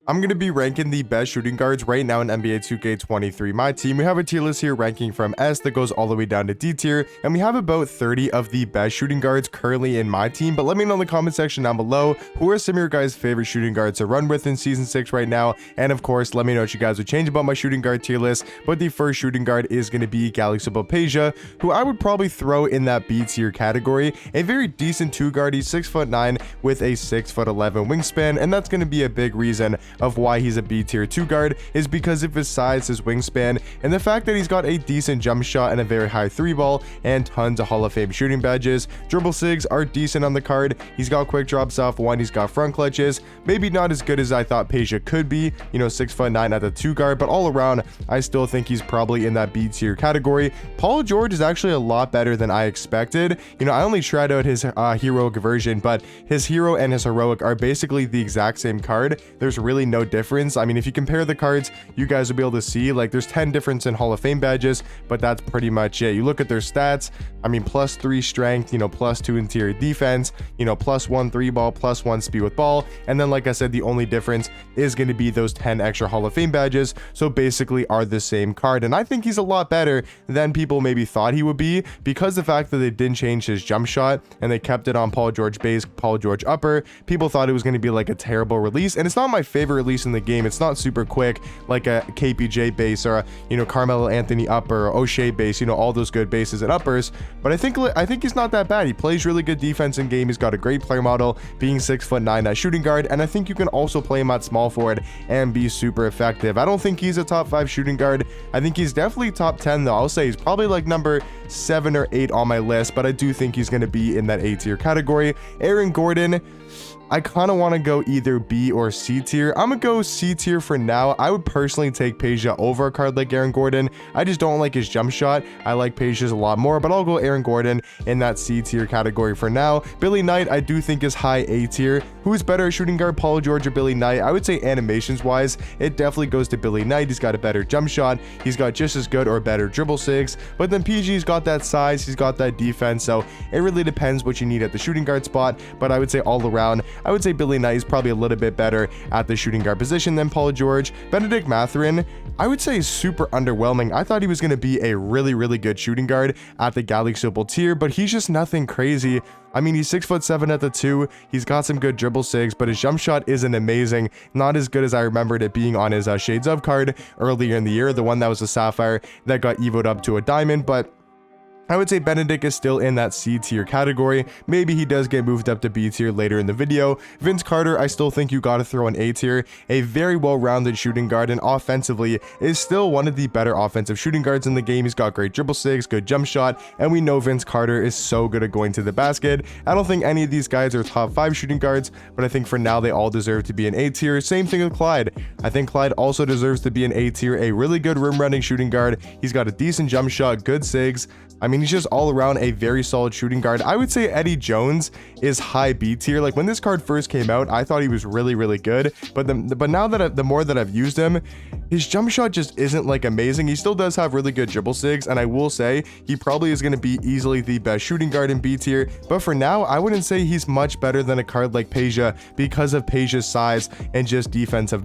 I'm going to be ranking the best shooting guards right now in NBA 2K23 My Team. We have a tier list here ranking from S that goes all the way down to D tier, and we have about 30 of the best shooting guards currently in my team. But let me know in the comment section down below, who are some of your guys' favorite shooting guards to run with in Season 6 right now? And of course, let me know what you guys would change about my shooting guard tier list. But the first shooting guard is going to be Galaxy Peja, who I would probably throw in that B tier category. A very decent 2 guard. He's 6'9" with a 6'11" wingspan, and that's going to be a big reason of why he's a B tier 2 guard, is because of his size, his wingspan, and the fact that he's got a decent jump shot and a very high 3 ball and tons of Hall of Fame shooting badges. Dribble sigs are decent on the card. He's got quick drops off one, he's got front clutches, maybe not as good as I thought Peja could be, 6'9" at the 2 guard, but all around I still think he's probably in that B tier category. Paul George is actually a lot better than I expected. I only tried out his heroic version, but his hero and his heroic are basically the exact same card. There's really no difference. I mean, if you compare the cards, you guys will be able to see, like, there's 10 difference in Hall of Fame badges, but that's pretty much it. You look at their stats, I mean, +3 strength, +2 interior defense, +1 3 ball, +1 speed with ball, and then, like I said, the only difference is going to be those 10 extra Hall of Fame badges, so basically are the same card. And I think he's a lot better than people maybe thought he would be, because the fact that they didn't change his jump shot and they kept it on Paul George base, Paul George upper. People thought it was going to be like a terrible release, and it's not my favorite release in the game. It's not super quick like a KPJ base or a Carmelo Anthony upper or O'Shea base, all those good bases and uppers. But I think he's not that bad. He plays really good defense in game. He's got a great player model, being 6'9" at shooting guard, and I think you can also play him at small forward and be super effective. I don't think he's a top 5 shooting guard. I think he's definitely top 10 though. I'll say he's probably like number 7 or 8 on my list, but I do think he's going to be in that A tier category. Aaron Gordon, I kind of want to go either B or C tier. I'm going to go C tier for now. I would personally take Peja over a card like Aaron Gordon. I just don't like his jump shot. I like Peja's a lot more, but I'll go Aaron Gordon in that C tier category for now. Billy Knight, I do think is high A tier. Who's better at shooting guard, Paul George or Billy Knight? I would say animations wise, it definitely goes to Billy Knight. He's got a better jump shot. He's got just as good or better dribble sigs, but then PG's got that size. He's got that defense. So it really depends what you need at the shooting guard spot, but I would say all around, I would say Billy Knight is probably a little bit better at the shooting guard position than Paul George. Benedict Mathurin, I would say is super underwhelming. I thought he was going to be a really good shooting guard at the Galaxy tier, but he's just nothing crazy. I mean, he's 6'7" at the 2. He's got some good dribble sigs, but his jump shot isn't amazing. Not as good as I remembered it being on his Shades of card earlier in the year, the one that was a sapphire that got evoed up to a diamond. But I would say Benedict is still in that C tier category. Maybe he does get moved up to B tier later in the video. Vince Carter, I still think you got to throw in A tier. A very well-rounded shooting guard, and offensively is still one of the better offensive shooting guards in the game. He's got great dribble sigs, good jump shot, and we know Vince Carter is so good at going to the basket. I don't think any of these guys are top 5 shooting guards, but I think for now they all deserve to be an A tier. Same thing with Clyde. I think Clyde also deserves to be an A tier. A really good rim running shooting guard. He's got a decent jump shot, good sigs. I mean, he's just all around a very solid shooting guard. I would say Eddie Jones is high B tier. Like, when this card first came out, I thought he was really good, but now that the more that I've used him, his jump shot just isn't like amazing. He still does have really good dribble sigs, and I will say he probably is going to be easily the best shooting guard in B tier, but for now I wouldn't say he's much better than a card like Peja because of Peja's size and just defensive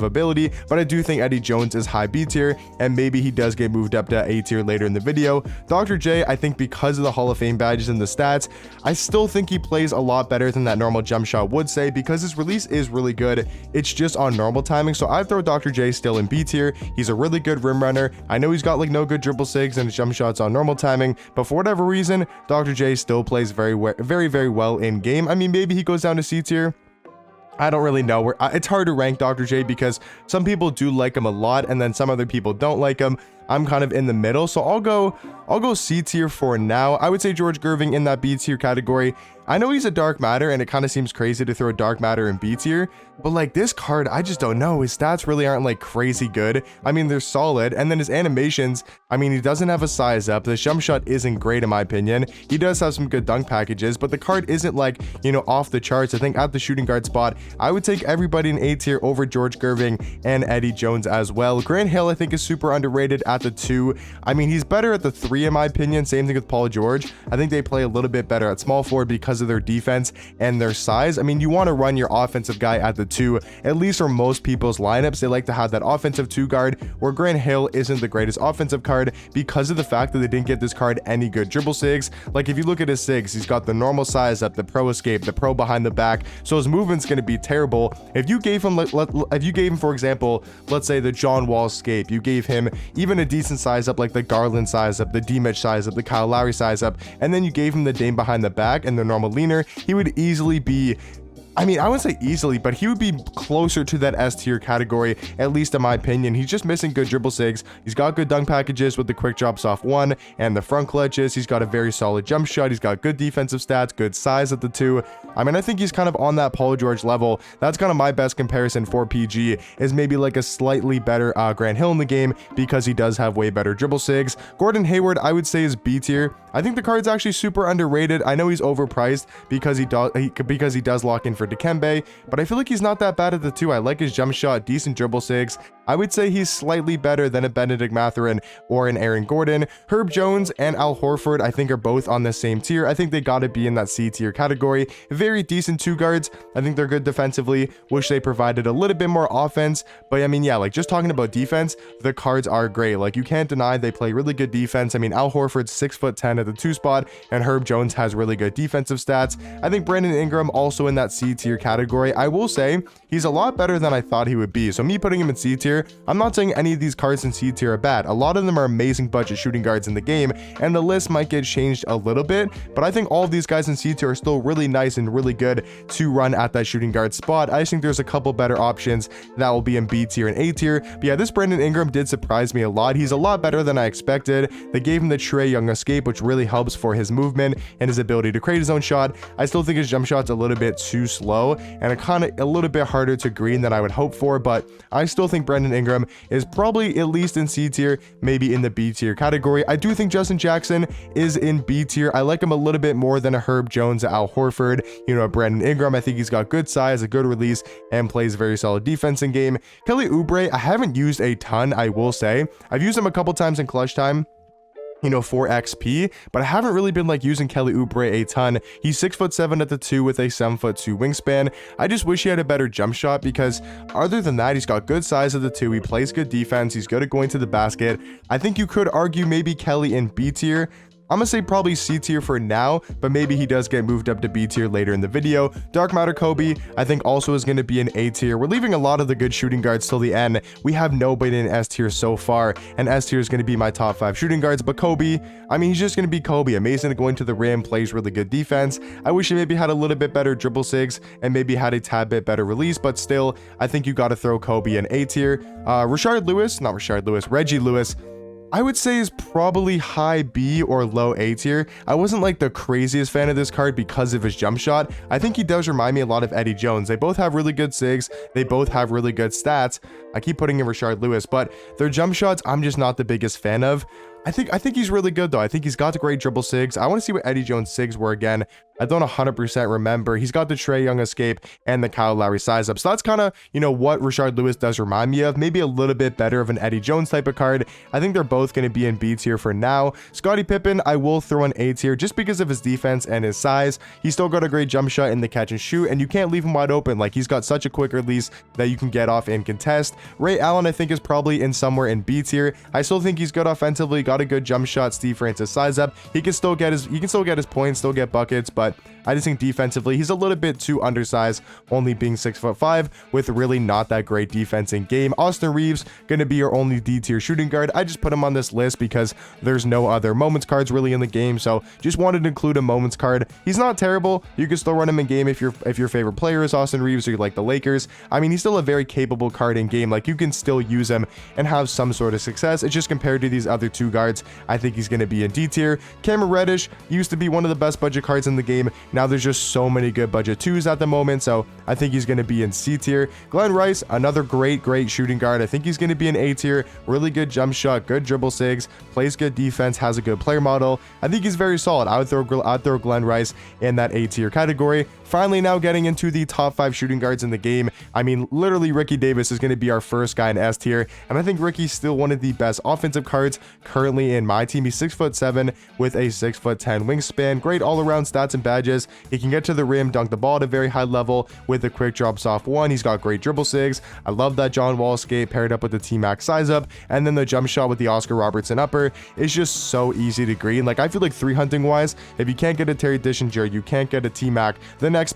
ability. But I do think Eddie Jones is high B tier, and maybe he does get moved up to A tier later in the video. Dr. J, I think because of the Hall of Fame badges and the stats, I still think he plays a lot better than that normal jump shot would say, because his release is really good. It's just on normal timing, so I'd throw Dr. J still in B tier. He's a really good rim runner. I know he's got like no good dribble sigs and his jump shots on normal timing, but for whatever reason, Dr. J still plays very well in game. I mean, maybe he goes down to C tier. I don't really know. It's hard to rank Dr. J because some people do like him a lot and then some other people don't like him. I'm kind of in the middle, so I'll go C tier for now. I would say George Gerving in that B tier category. I know he's a dark matter, and it kind of seems crazy to throw a dark matter in B tier, but like this card, I just don't know. His stats really aren't like crazy good. I mean, they're solid, and then his animations, I mean, he doesn't have a size up. The jump shot isn't great in my opinion. He does have some good dunk packages, but the card isn't like, off the charts. I think at the shooting guard spot, I would take everybody in A tier over George Gerving and Eddie Jones as well. Grant Hill, I think, is super underrated at the 2. I mean, he's better at the 3 in my opinion. Same thing with Paul George. I think they play a little bit better at small forward because because of their defense and their size. I mean, you want to run your offensive guy at the 2, at least for most people's lineups. They like to have that offensive 2 guard, where Grant Hill isn't the greatest offensive card because of the fact that they didn't get this card any good dribble sigs. Like, if you look at his sigs, he's got the normal size up, the pro escape, the pro behind the back, so his movement's going to be terrible. If you gave him, for example, let's say the John Wall escape, you gave him even a decent size up like the Garland size up, the D-Mitch size up, the Kyle Lowry size up, and then you gave him the Dame behind the back and the normal leaner, he would easily be, I mean, I wouldn't say easily, but he would be closer to that S tier category, at least in my opinion. He's just missing good dribble sigs. He's got good dunk packages with the quick drops off 1 and the front clutches. He's got a very solid jump shot. He's got good defensive stats, good size at the 2. I mean, I think he's kind of on that Paul George level. That's kind of my best comparison for PG, is maybe like a slightly better Grant Hill in the game, because he does have way better dribble sigs. Gordon Hayward, I would say, is B tier. I think the card's actually super underrated. I know he's overpriced because he does lock in for Dikembe, but I feel like he's not that bad at the 2. I like his jump shot, decent dribble sigs. I would say he's slightly better than a Benedict Mathurin or an Aaron Gordon. Herb Jones and Al Horford, I think, are both on the same tier. I think they got to be in that C tier category. Very decent 2 guards. I think they're good defensively. Wish they provided a little bit more offense, but I mean, yeah, like, just talking about defense, the cards are great. Like, you can't deny they play really good defense. I mean, Al Horford's 6'10" at the 2 spot, and Herb Jones has really good defensive stats. I think Brandon Ingram also in that C tier category. I will say he's a lot better than I thought he would be. So me putting him in C tier, I'm not saying any of these cards in C tier are bad. A lot of them are amazing budget shooting guards in the game, and the list might get changed a little bit, but I think all of these guys in C tier are still really nice and really good to run at that shooting guard spot. I just think there's a couple better options that will be in B tier and A tier. But yeah, this Brandon Ingram did surprise me a lot. He's a lot better than I expected. They gave him the Trae Young escape, which really helps for his movement and his ability to create his own shot. I still think his jump shot's a little bit too slow and a little bit harder to green than I would hope for, but I still think Brandon Ingram is probably at least in C tier, maybe in the B tier category. I do think Justin Jackson is in B tier. I like him a little bit more than a Herb Jones, Al Horford, Brandon Ingram. I think he's got good size, a good release, and plays very solid defense in game. Kelly Oubre, I haven't used a ton, I will say. I've used him a couple times in clutch time, for XP, but I haven't really been like using Kelly Oubre a ton. He's 6'7" at the 2 with a 7'2" wingspan. I just wish he had a better jump shot, because other than that, he's got good size at the 2. He plays good defense. He's good at going to the basket. I think you could argue maybe Kelly in B tier. I'm gonna say probably C tier for now, but maybe he does get moved up to B tier later in the video. Dark Matter Kobe, I think also is going to be an A tier. We're leaving a lot of the good shooting guards till the end. We have nobody in S tier so far, and S tier is going to be my top 5 shooting guards. But Kobe, I mean, he's just going to be Kobe. Amazing at going to the rim, plays really good defense. I wish he maybe had a little bit better dribble sigs and maybe had a tad bit better release, but still, I think you got to throw Kobe in A tier. Reggie Lewis, I would say is probably high B or low A tier. I wasn't like the craziest fan of this card because of his jump shot. I think he does remind me a lot of Eddie Jones. They both have really good sigs. They both have really good stats. I keep putting in Rashard Lewis, but their jump shots, I'm just not the biggest fan of. I think he's really good though. I think he's got the great dribble sigs. I want to see what Eddie Jones sigs were again. I don't 100% remember. He's got the Trae Young escape and the Kyle Lowry size up. So that's kind of, what Rashard Lewis does remind me of. Maybe a little bit better of an Eddie Jones type of card. I think they're both going to be in B tier for now. Scottie Pippen, I will throw in A tier just because of his defense and his size. He's still got a great jump shot in the catch and shoot, and you can't leave him wide open. Like, he's got such a quick release that you can get off and contest. Ray Allen, I think, is probably in somewhere in B tier. I still think he's good offensively, got a good jump shot. Steve Francis size up. He can still get his points, still get buckets, but I just think defensively he's a little bit too undersized, only being 6'5" with really not that great defense in game. Austin Reeves gonna be your only D tier shooting guard. I just put him on this list because there's no other moments cards really in the game, so just wanted to include a moments card. He's not terrible. You can still run him in game if your favorite player is Austin Reeves or you like the Lakers. I mean, he's still a very capable card in game. Like, you can still use him and have some sort of success. It's just compared to these other two guards, I think he's going to be in D tier. Cameron Reddish used to be one of the best budget cards in the game. Now there's just so many good budget 2s at the moment, so I think he's going to be in C tier. Glenn Rice, another great shooting guard. I think he's going to be in A tier. Really good jump shot, good dribble sigs, plays good defense, has a good player model. I think he's very solid. I would throw Glenn Rice in that A tier category. finally now getting into the top 5 shooting guards in the game. I mean, literally Ricky Davis is going to be our first guy in S tier, and I think Ricky's still one of the best offensive cards currently in my team. He's 6'7" with a 6'10" wingspan, great all-around stats and badges. He can get to the rim, dunk the ball at a very high level with a quick drop soft one. He's got great dribble sigs. I love that John Wall skate paired up with the T-Mac size up, and then the jump shot with the Oscar Robertson upper is just so easy to green. Like, I feel like 3 hunting wise, if you can't get a Terry Dishinger, you can't get a T-Mac, the next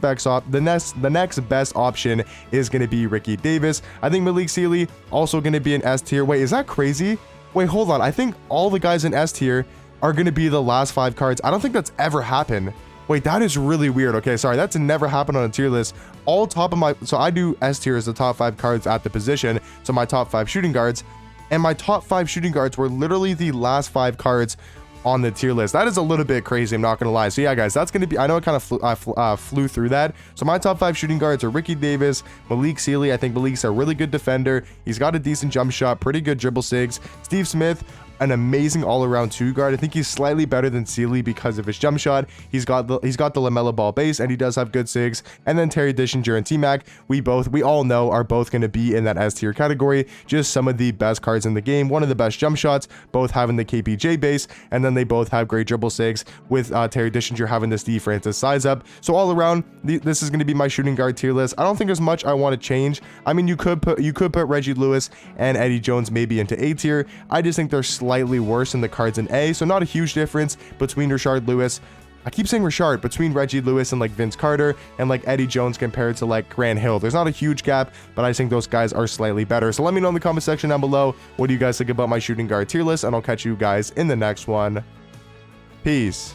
best option is going to be Ricky Davis. I think Malik Sealy also going to be an S tier. Wait, is that crazy? Wait, hold on. I think all the guys in S tier are going to be the last 5 cards. I don't think that's ever happened. Wait, that is really weird. Okay, sorry, that's never happened on a tier list. All top of my, so I do S tier as the top 5 cards at the position, so my top 5 shooting guards, and my top 5 shooting guards were literally the last 5 cards on the tier list. That is a little bit crazy, I'm not gonna lie. So yeah, guys, that's gonna be, I know I kind of flew through that. So my top 5 shooting guards are Ricky Davis, Malik Sealy. I think Malik's a really good defender. He's got a decent jump shot, pretty good dribble sigs. Steve Smith, an amazing all-around 2 guard. I think he's slightly better than Sealy because of his jump shot. He's got the LaMelo Ball base, and he does have good sigs. And then Terry Dishinger and T-Mac, we all know are both going to be in that S tier category. Just some of the best cards in the game. One of the best jump shots, both having the KPJ base, and then they both have great dribble sigs, with Terry Dishinger having the Steve Francis size up. So all around, this is going to be my shooting guard tier list. I don't think there's much I want to change. I mean, you could put Reggie Lewis and Eddie Jones maybe into A tier. I just think they're slightly worse than the cards in A, so not a huge difference between Rashard Lewis. I keep saying Rashard, between Reggie Lewis and like Vince Carter and like Eddie Jones compared to like Grant Hill. There's not a huge gap, but I think those guys are slightly better. So let me know in the comment section down below, what do you guys think about my shooting guard tier list, and I'll catch you guys in the next one. Peace.